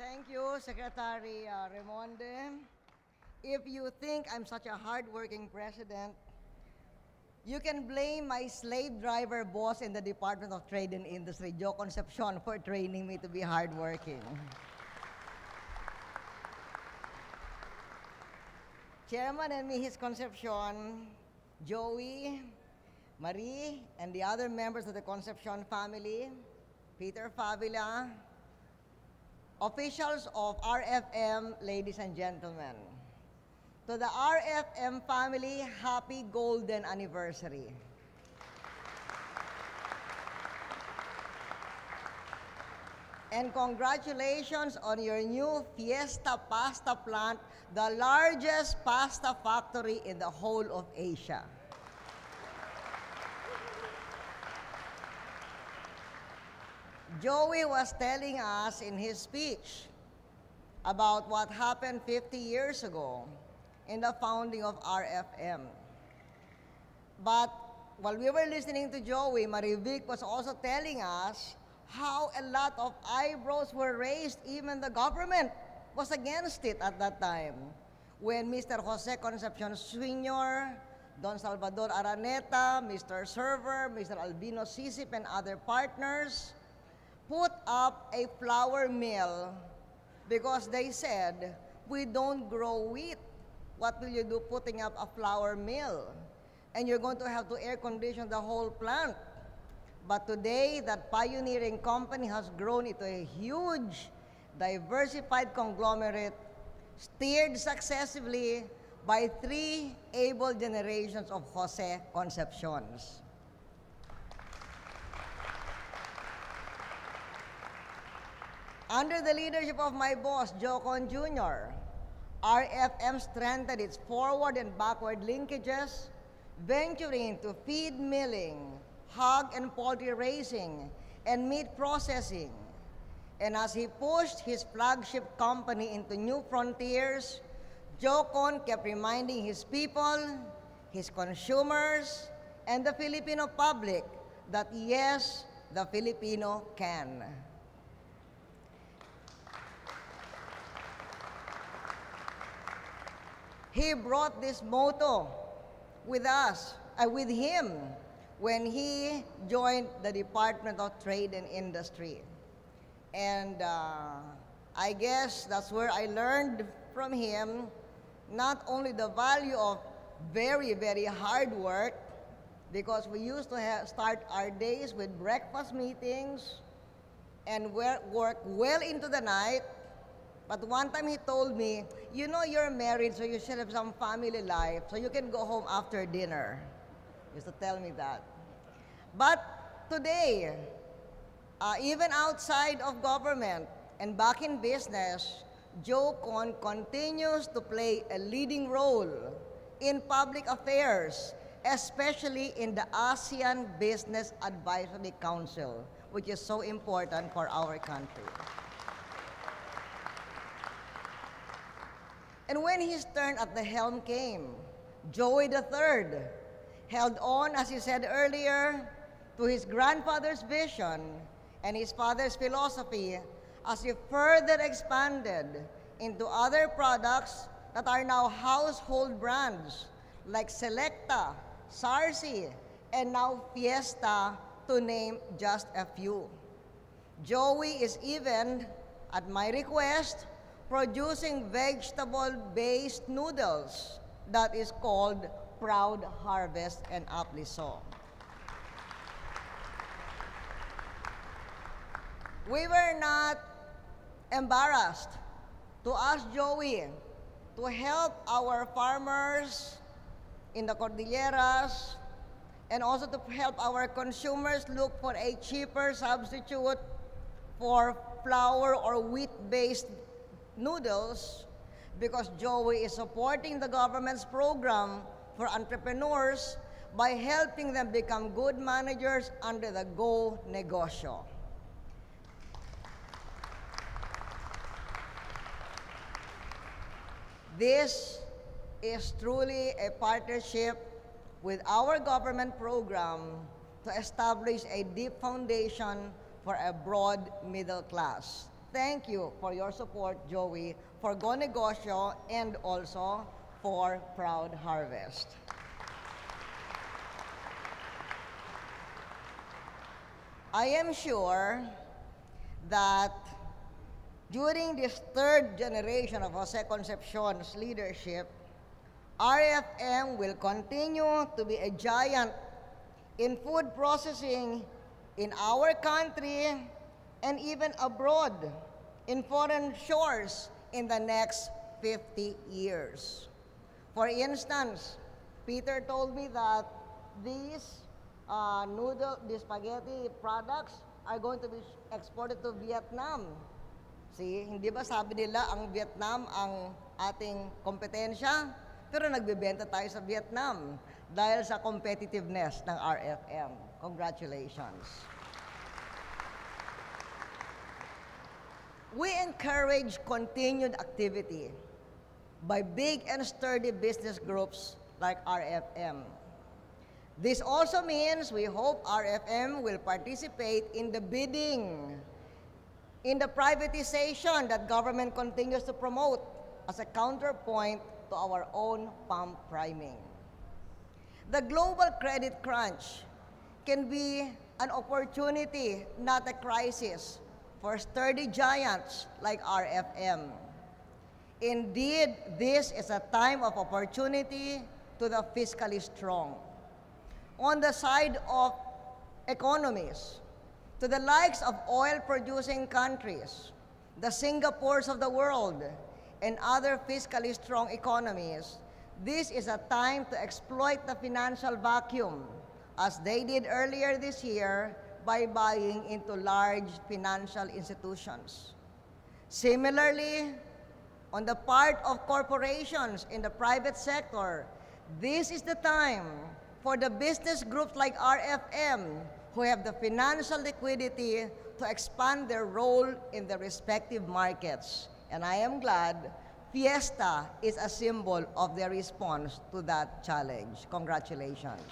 Thank you, Secretary Remonde. If you think I'm such a hardworking president, you can blame my slave driver boss in the Department of Trade and Industry, Joe Concepcion, for training me to be hardworking. Chairman and Mrs. Concepcion, Joey, Marie, and the other members of the Concepcion family, Peter Favila, officials of RFM, ladies and gentlemen. To the RFM family, happy golden anniversary. And congratulations on your new Fiesta Pasta plant, the largest pasta factory in the whole of Asia. Joey was telling us in his speech about what happened 50 years ago in the founding of RFM. But while we were listening to Joey, Marivic was also telling us how a lot of eyebrows were raised. Even the government was against it at that time. When Mr. Jose Concepcion Sr., Don Salvador Araneta, Mr. Server, Mr. Albino Sisip, and other partners put up a flour mill because they said, we don't grow wheat. What will you do putting up a flour mill? And you're going to have to air condition the whole plant. But today, that pioneering company has grown into a huge, diversified conglomerate, steered successively by 3 able generations of Jose Concepcions. Under the leadership of my boss, Joe Con Jr., RFM strengthened its forward and backward linkages, venturing into feed milling, hog and poultry raising, and meat processing. And as he pushed his flagship company into new frontiers, Joe Con kept reminding his people, his consumers, and the Filipino public that yes, the Filipino can. He brought this motto with him when he joined the Department of Trade and Industry. And I guess that's where I learned from him not only the value of very, very hard work, because we used to start our days with breakfast meetings and work well into the night. But one time he told me, you know you're married, so you should have some family life, so you can go home after dinner. He used to tell me that. But today, even outside of government and back in business, Joe Con continues to play a leading role in public affairs, especially in the ASEAN Business Advisory Council, which is so important for our country. And when his turn at the helm came, Joey III held on, as he said earlier, to his grandfather's vision and his father's philosophy as he further expanded into other products that are now household brands like Selecta, Sarsi, and now Fiesta, to name just a few. Joey is even, at my request, producing vegetable-based noodles that is called Proud Harvest and aptly so. We were not embarrassed to ask Joey to help our farmers in the Cordilleras and also to help our consumers look for a cheaper substitute for flour or wheat-based noodles, because Joey is supporting the government's program for entrepreneurs by helping them become good managers under the Go Negosyo. This is truly a partnership with our government program to establish a deep foundation for a broad middle class. Thank you for your support, Joey, for Go Negosyo and also for Proud Harvest. I am sure that during this third generation of Jose Concepcion's leadership, RFM will continue to be a giant in food processing in our country and even abroad in foreign shores in the next 50 years. For instance, Peter told me that these these spaghetti products are going to be exported to Vietnam. See, hindi ba sabi nila ang Vietnam ang ating kompetensya? Pero nagbebenta tayo sa Vietnam dahil sa competitiveness ng RFM. Congratulations. We encourage continued activity by big and sturdy business groups like RFM. This also means we hope RFM will participate in the bidding, in the privatization that government continues to promote as a counterpoint to our own pump priming. The global credit crunch can be an opportunity, not a crisis, for sturdy giants like RFM. Indeed, this is a time of opportunity to the fiscally strong. On the side of economies, to the likes of oil-producing countries, the Singapores of the world, and other fiscally strong economies, this is a time to exploit the financial vacuum, as they did earlier this year by buying into large financial institutions. Similarly, on the part of corporations in the private sector, this is the time for the business groups like RFM who have the financial liquidity to expand their role in the respective markets. And I am glad Fiesta is a symbol of their response to that challenge. Congratulations.